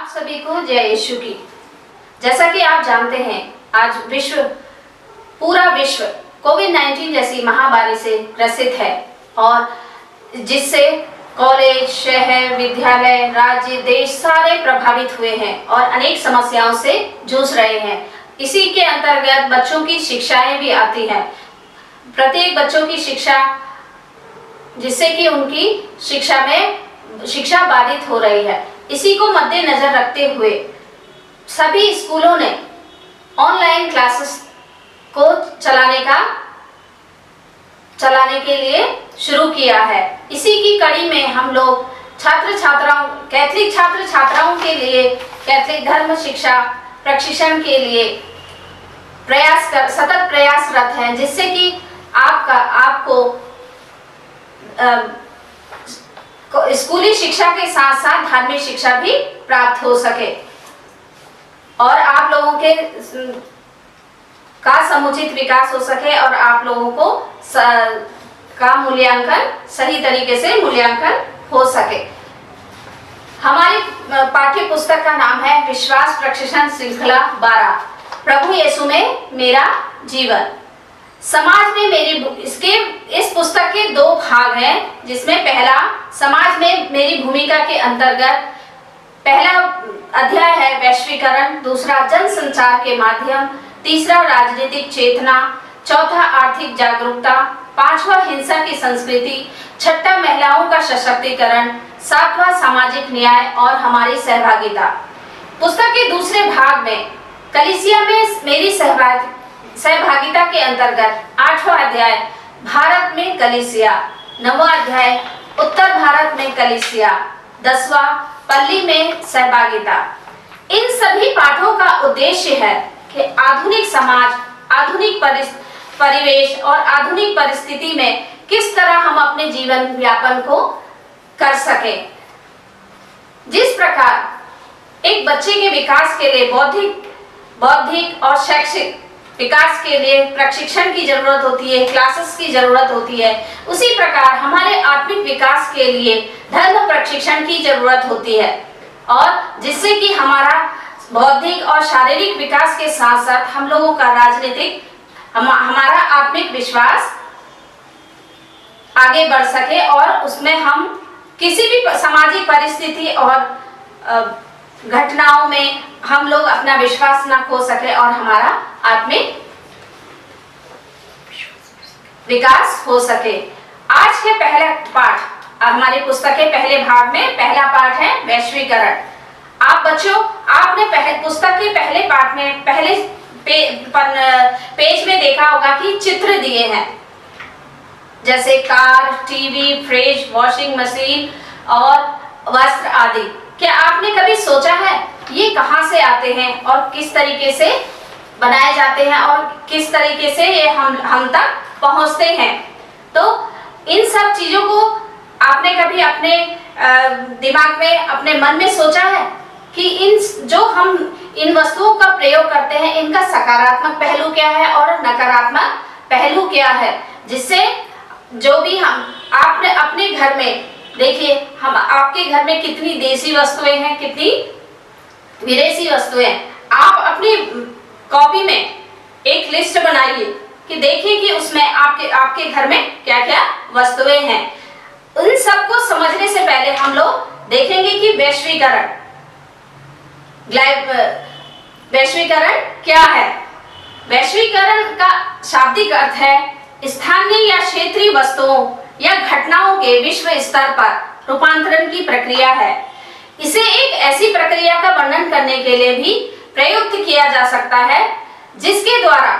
आप सभी को जय यीशु की। जैसा कि आप जानते हैं, आज पूरा विश्व कोविड-19 जैसी महामारी से ग्रसित है और जिससे कॉलेज, शहर, विद्यालय, राज्य, देश सारे प्रभावित हुए हैं और अनेक समस्याओं से जूझ रहे हैं। इसी के अंतर्गत बच्चों की शिक्षाएं भी आती हैं। प्रत्येक बच्चों की शिक्षा, जिससे कि उनकी शिक्षा बाधित हो रही है। इसी को मद्देनजर रखते हुए सभी स्कूलों ने ऑनलाइन क्लासेस को चलाने के लिए शुरू किया है। इसी की कड़ी में हम लोग कैथलिक छात्र छात्राओं के लिए कैथलिक धर्म शिक्षा प्रशिक्षण के लिए सतत प्रयासरत हैं, जिससे कि आपको स्कूली शिक्षा के साथ साथ धार्मिक शिक्षा भी प्राप्त हो सके और आप लोगों का समुचित विकास हो सके और आप लोगों को का मूल्यांकन सही तरीके से मूल्यांकन हो सके। हमारी पाठ्य पुस्तक का नाम है विश्वास प्रशिक्षण श्रृंखला 12, प्रभु यीशु में मेरा जीवन। समाज में इस पुस्तक के 2 भाग हैं, जिसमें पहला समाज में मेरी भूमिका के अंतर्गत पहला अध्याय है वैश्वीकरण, दूसरा जनसंचार के माध्यम, तीसरा राजनीतिक चेतना, चौथा आर्थिक जागरूकता, पांचवा हिंसा की संस्कृति, छठा महिलाओं का सशक्तिकरण, सातवां सामाजिक न्याय और हमारी सहभागिता। पुस्तक के दूसरे भाग में कलीसिया में मेरी सहभागिता के अंतर्गत 8वां अध्याय भारत में कलीसिया, 9वां अध्याय उत्तर भारत में कलीसिया, 10वां पल्ली में सहभागिता। इन सभी पाठों का उद्देश्य है कि आधुनिक समाज, आधुनिक परिवेश और आधुनिक परिस्थिति में किस तरह हम अपने जीवन यापन को कर सके। जिस प्रकार एक बच्चे के विकास के लिए बौद्धिक और शैक्षिक विकास के लिए प्रशिक्षण की जरूरत होती है, क्लासेस की जरूरत होती है, उसी प्रकार हमारे आत्मिक विकास के लिए धर्म प्रशिक्षण की जरूरत होती है, और जिससे कि हमारा बौद्धिक और शारीरिक विकास के साथ साथ हम लोगों का हमारा आत्मिक विश्वास आगे बढ़ सके और उसमें हम किसी भी सामाजिक परिस्थिति और घटनाओं में हम लोग अपना विश्वास न खो सके और हमारा आत्मिक विकास हो सके। आज के पहला पाठ, हमारी पुस्तक के पहले भाग में पहला पाठ है वैश्वीकरण। आप बच्चों, आपने पुस्तक के पहले पाठ में पहले पेज में देखा होगा कि चित्र दिए हैं, जैसे car, TV, fridge, washing machine और वस्त्र आदि। क्या आपने कभी सोचा है ये कहां से आते हैं और किस तरीके से बनाए जाते हैं और किस तरीके से ये हम तक पहुंचते हैं? तो इन सब चीजों को आपने कभी अपने दिमाग में, अपने मन में सोचा है कि इन वस्तुओं का प्रयोग करते हैं, इनका सकारात्मक पहलू क्या है और नकारात्मक पहलू क्या है, जिससे जो भी आपने अपने घर में देखिए, आपके घर में कितनी देसी वस्तुएं हैं, कितनी विदेशी वस्तुएं। आप अपनी कॉपी में एक लिस्ट बनाइए कि देखिए कि उसमें आपके घर में क्या क्या वस्तुएं हैं। उन सबको समझने से पहले हम लोग देखेंगे कि वैश्वीकरण क्या है। वैश्वीकरण का शाब्दिक अर्थ है स्थानीय या क्षेत्रीय वस्तुओं या घटनाओं के विश्व स्तर पर रूपांतरण की प्रक्रिया है। इसे एक ऐसी प्रक्रिया का वर्णन करने के लिए भी प्रयुक्त किया जा सकता है जिसके द्वारा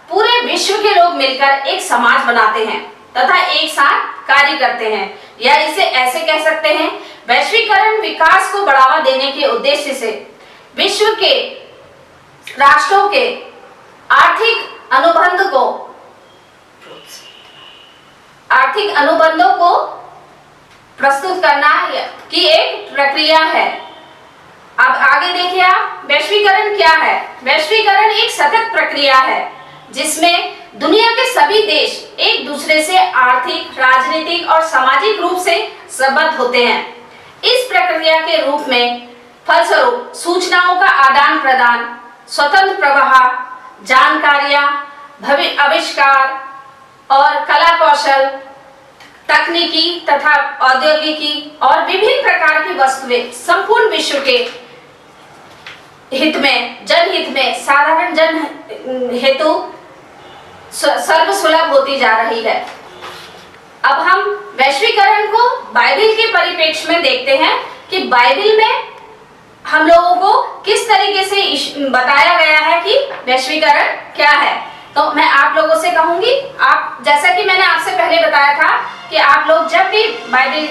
पूरे विश्व के लोग मिलकर एक समाज बनाते हैं तथा एक साथ कार्य करते हैं। या इसे ऐसे कह सकते हैं, वैश्वीकरण विकास को बढ़ावा देने के उद्देश्य से विश्व के राष्ट्रों के आर्थिक अनुबंधों को प्रस्तुत करना की एक प्रक्रिया है। अब आगे देखिए आप, वैश्वीकरण क्या है। वैश्वीकरण एक सतत प्रक्रिया है जिसमें दुनिया के सभी देश एक दूसरे से आर्थिक, राजनीतिक और सामाजिक रूप से संबद्ध होते हैं। इस प्रक्रिया के रूप में फलस्वरूप सूचनाओं का आदान प्रदान, स्वतंत्र प्रवाह, जानकारियां, आविष्कार और कला कौशल, तकनीकी तथा औद्योगिकी और विभिन्न प्रकार की वस्तुएं संपूर्ण विश्व के हित में, जनहित में, साधारण जन हेतु सर्वसुलभ होती जा रही है। अब हम वैश्वीकरण को बाइबिल के परिप्रेक्ष्य में देखते हैं कि बाइबिल में हम लोगों को किस तरीके से बताया गया है कि वैश्वीकरण क्या है। तो मैं आप लोगों से कहूंगी, आप जैसा कि मैंने आपसे पहले बताया था कि आप लोग जब भी बाइबिल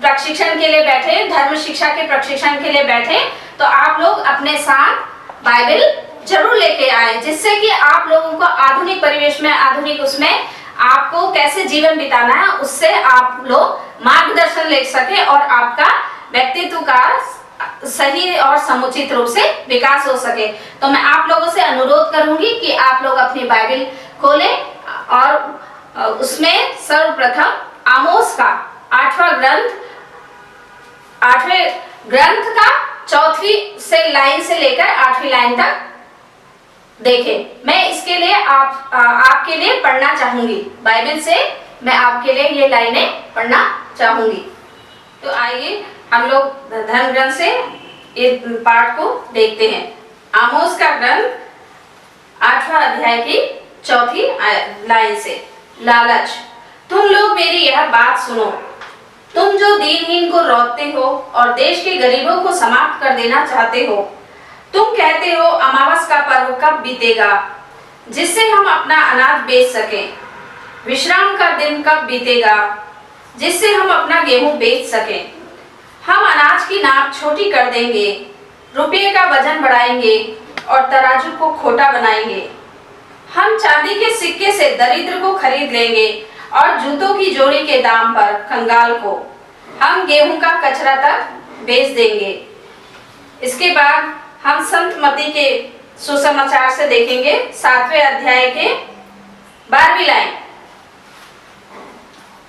प्रशिक्षण के लिए बैठे, धर्म शिक्षा के प्रशिक्षण के लिए बैठे, तो आप लोग अपने साथ बाइबिल जरूर लेके आए, जिससे कि आप लोगों को आधुनिक परिवेश में, आधुनिक उसमें आपको कैसे जीवन बिताना है, उससे आप लोग मार्गदर्शन ले सके और आपका व्यक्तित्व का सही और समुचित रूप से विकास हो सके। तो मैं आप लोगों से अनुरोध करूंगी कि आप लोग अपनी बाइबिल खोलें और उसमें सर्वप्रथम आमोस का 8वें ग्रंथ का 4वीं लाइन से लेकर 8वीं लाइन तक देखें। मैं इसके लिए आपके लिए पढ़ना चाहूंगी, बाइबिल से मैं आपके लिए ये लाइनें पढ़ना चाहूंगी। तो आइए हम लोग धर्म ग्रंथ से इस पाठ को देखते हैं। आमोस का ग्रंथ 8वां अध्याय की 4थी लाइन से। लालच, तुम लोग मेरी यह बात सुनो, तुम जो दीनहीन को रौंदते हो और देश के गरीबों को समाप्त कर देना चाहते हो। तुम कहते हो अमावस का पर्व कब बीतेगा जिससे हम अपना अनाज बेच सकें, विश्राम का दिन कब बीतेगा जिससे हम अपना गेहूं बेच सकें। हम अनाज की नाप छोटी कर देंगे, रुपये का वजन बढ़ाएंगे और तराजू को खोटा बनाएंगे। हम चांदी के सिक्के से दरिद्र को खरीद लेंगे और जूतों की जोड़ी के दाम पर कंगाल को। हम गेहूं का कचरा तक बेच देंगे। इसके बाद हम संत मती के सुसमाचार से देखेंगे 7वें अध्याय के 12वीं लाइन।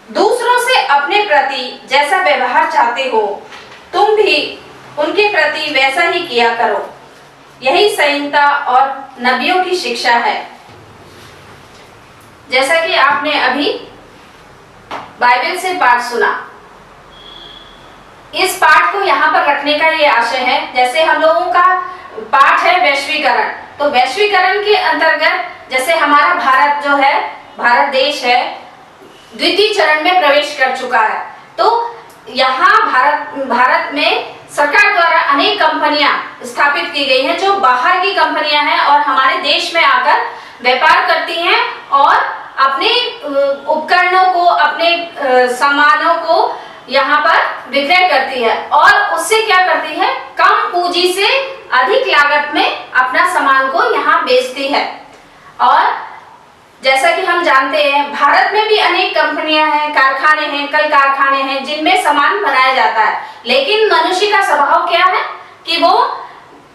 दूसरों से अपने प्रति जैसा व्यवहार चाहते हो, तुम भी उनके प्रति वैसा ही किया करो। यही संहिता और नबियों की शिक्षा है। जैसा कि आपने अभी बाइबल से पाठ सुना, इस पाठ को यहाँ पर रखने का ये आशय है, जैसे हम लोगों का पाठ है वैश्वीकरण, तो वैश्वीकरण के अंतर्गत जैसे हमारा भारत जो है, भारत देश है, द्वितीय चरण में प्रवेश कर चुका है। तो यहाँ भारत में सरकार द्वारा अनेक कंपनियां स्थापित की गई हैं जो बाहर की कंपनियां हैं और हमारे देश में आकर व्यापार करती हैं और अपने उपकरणों को, अपने सामानों को यहाँ पर विक्रय करती है और उससे क्या करती है, कम पूंजी से अधिक लागत में अपना सामान को यहाँ बेचती है। और जैसा कि हम जानते हैं भारत में भी अनेक कंपनियां हैं, कारखाने हैं, कल कारखाने हैं जिनमें सामान बनाया जाता है, लेकिन मनुष्य का स्वभाव क्या है कि वो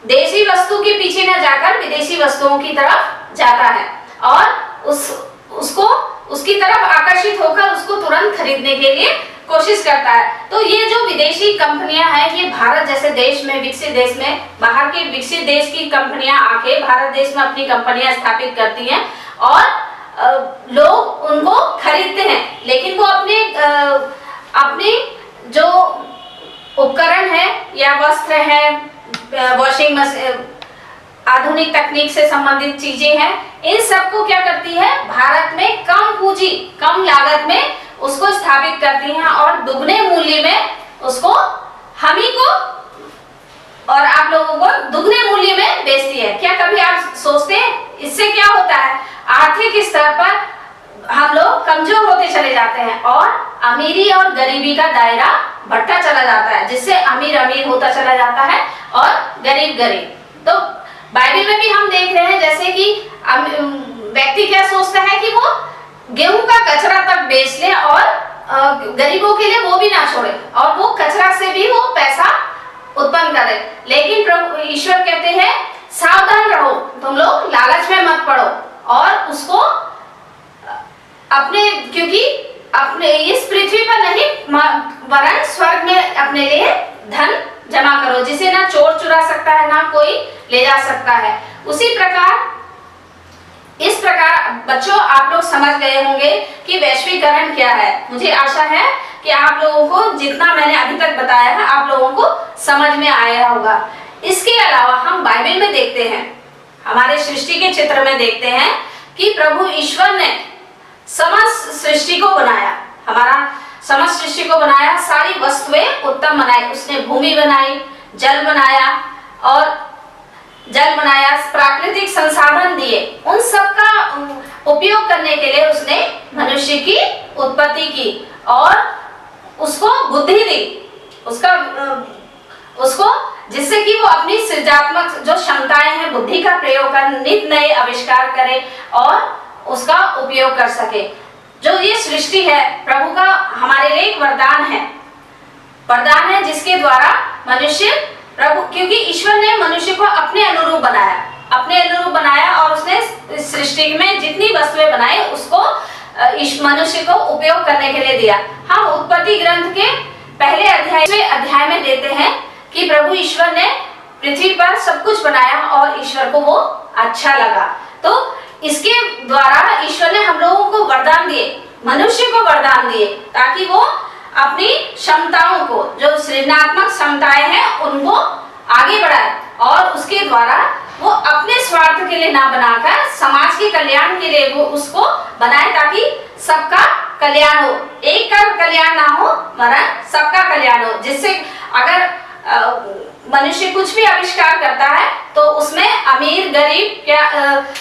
देशी वस्तु के पीछे न जाकर विदेशी वस्तुओं की तरफ जाता है और उसको उसकी तरफ आकर्षित होकर उसको तुरंत खरीदने के लिए कोशिश करता है। तो ये जो विदेशी कंपनियां हैं, ये भारत जैसे देश में, विकसित देश में, बाहर के विकसित देश की कंपनियां आके भारत देश में अपनी कंपनियां स्थापित करती हैं और लोग उनको खरीदते हैं, लेकिन वो अपने जो उपकरण है या वस्त्र है, वॉशिंग मशीन, आधुनिक तकनीक से संबंधित चीजें हैं, इन सबको क्या करती है, भारत में कम पूंजी, कम लागत में उसको स्थापित करती हैं और दुगने मूल्य में उसको हम ही को और आप लोगों को दुगने मूल्य में बेचती है। क्या कभी आप सोचते हैं इससे क्या होता है, आर्थिक स्तर पर हम लोग कमजोर होते चले जाते हैं और अमीरी और गरीबी का दायरा बढ़ता चला जाता है, जिससे अमीर अमीर होता चला जाता है और गरीब गरीब। तो बाइबल में भी हम देख रहे हैं जैसे कि व्यक्ति क्या सोचता है कि वो गेहूं का कचरा तक बेच ले और गरीबों के लिए वो भी ना छोड़े और वो कचरा से भी वो पैसा उत्पन्न करे। लेकिन प्रभु ईश्वर कहते हैं सावधान रहो, तुम लोग लालच में मत पड़ो और उसको अपने, क्योंकि अपने इस पृथ्वी पर नहीं वरन स्वर्ग में अपने लिए धन जमा ले जा सकता है। उसी प्रकार इस प्रकार बच्चों आप लोग समझ गए होंगे कि वैश्वीकरण क्या है। मुझे आशा है कि आप लोगों को जितना मैंने अभी तक बताया है आप लोगों को समझ में आया होगा। इसके अलावा हम बाइबल में देखते हैं, हमारे सृष्टि के चित्र में देखते हैं कि प्रभु ईश्वर ने समस्त सृष्टि को बनाया, हमारा समस्त सृष्टि को बनाया, सारी वस्तुएं उत्तम बनाई। उसने भूमि बनाई, जल बनाया और प्राकृतिक संसाधन दिए। उन सब का उपयोग करने के लिए उसने मनुष्य की उत्पत्ति की और उसको बुद्धि दी, उसको जिससे कि वो अपनी सृजनात्मक जो क्षमताएं हैं, बुद्धि का प्रयोग कर नित नए आविष्कार करे और उसका उपयोग कर सके। जो ये सृष्टि है प्रभु का हमारे लिए एक वरदान है जिसके द्वारा मनुष्य प्रभु, क्योंकि ईश्वर ने मनुष्य को अपने अनुरूप बनाया और उसने सृष्टि में जितनी वस्तुएं बनाई उसको मनुष्य को उपयोग करने के लिए दिया। हम उत्पत्ति ग्रंथ के पहले अध्याय में देते हैं कि प्रभु ईश्वर ने पृथ्वी पर सब कुछ बनाया और ईश्वर को वो अच्छा लगा। तो इसके द्वारा ईश्वर ने हम लोगों को वरदान दिए, मनुष्य को वरदान दिए, ताकि वो अपनी क्षमताओं को, जो सृजनात्मक क्षमताएं हैं, उनको आगे बढ़ाए और उसके द्वारा वो अपने स्वार्थ के लिए ना बनाकर समाज के कल्याण के लिए वो उसको बनाए, ताकि सबका कल्याण हो। एक का कल्याण ना हो वरन सबका कल्याण हो। जिससे अगर मनुष्य कुछ भी आविष्कार करता है तो उसमें अमीर गरीब क्या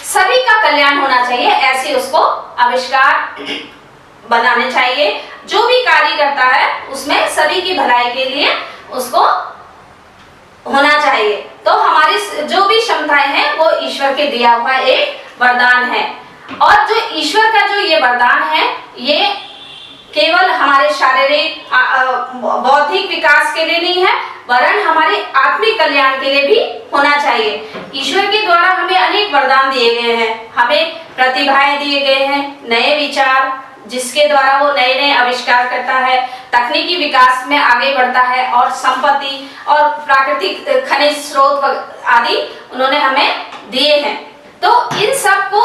सभी का कल्याण होना चाहिए, ऐसे उसको आविष्कार बनाने चाहिए। जो भी कार्य करता है उसमें सभी की भलाई के लिए उसको होना चाहिए। तो हमारी जो भी क्षमताएं हैं वो ईश्वर के दिया हुआ एक वरदान है। और जो ईश्वर का जो ये वरदान है ये केवल हमारे शारीरिक बौद्धिक विकास के लिए नहीं है वरन हमारे आत्मिक कल्याण के लिए भी होना चाहिए। ईश्वर के द्वारा हमें अनेक वरदान दिए गए हैं, हमें प्रतिभाएं दिए गए हैं, नए विचार जिसके द्वारा वो नए नए आविष्कार करता है, तकनीकी विकास में आगे बढ़ता है और संपत्ति और प्राकृतिक खनिज स्रोत आदि उन्होंने हमें दिए हैं। तो इन सब को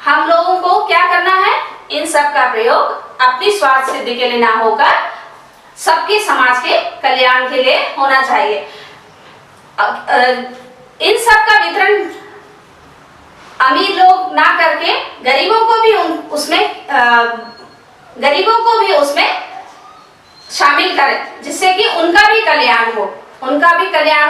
हम लोगों को क्या करना है, इन सब का प्रयोग अपनी स्वार्थ सिद्धि के लिए ना होकर सबके समाज के कल्याण के लिए होना चाहिए। इन सब का वितरण अमीर लोग ना करके गरीबों को भी उसमें शामिल करें, जिससे कि उनका भी कल्याण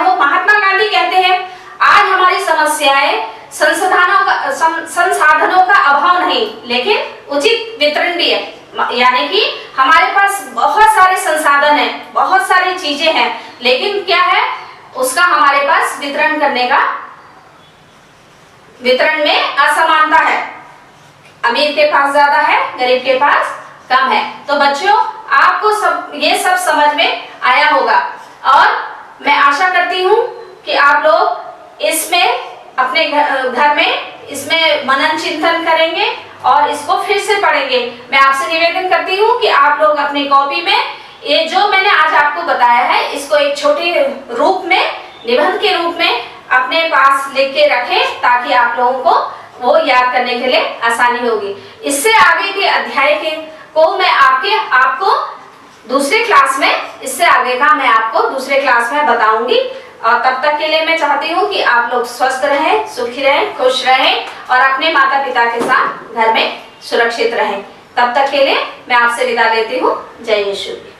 हो। महात्मा गांधी कहते हैं आज हमारी समस्याएं संसाधनों का अभाव नहीं लेकिन उचित वितरण भी है। यानी कि हमारे पास बहुत सारे संसाधन हैं, बहुत सारी चीजें हैं, लेकिन क्या है उसका हमारे पास वितरण में असमानता है। अमीर के पास ज्यादा है, गरीब के पास कम है। तो बच्चों आपको ये सब समझ में आया होगा और मैं आशा करती हूँ कि आप लोग इसमें अपने घर में इसमें मनन चिंतन करेंगे और इसको फिर से पढ़ेंगे। मैं आपसे निवेदन करती हूँ कि आप लोग अपनी कॉपी में ये जो मैंने आज आपको बताया है इसको एक छोटे रूप में, निबंध के रूप में अपने पास लिख के रखें, ताकि आप लोगों को वो याद करने के लिए आसानी होगी। इससे आगे के अध्याय को मैं आपको दूसरे क्लास में, इससे आगे का मैं आपको दूसरे क्लास में बताऊंगी। और तब तक के लिए मैं चाहती हूँ कि आप लोग स्वस्थ रहें, सुखी रहें, खुश रहें और अपने माता पिता के साथ घर में सुरक्षित रहें। तब तक के लिए मैं आपसे विदा लेती हूँ। जय यीशु।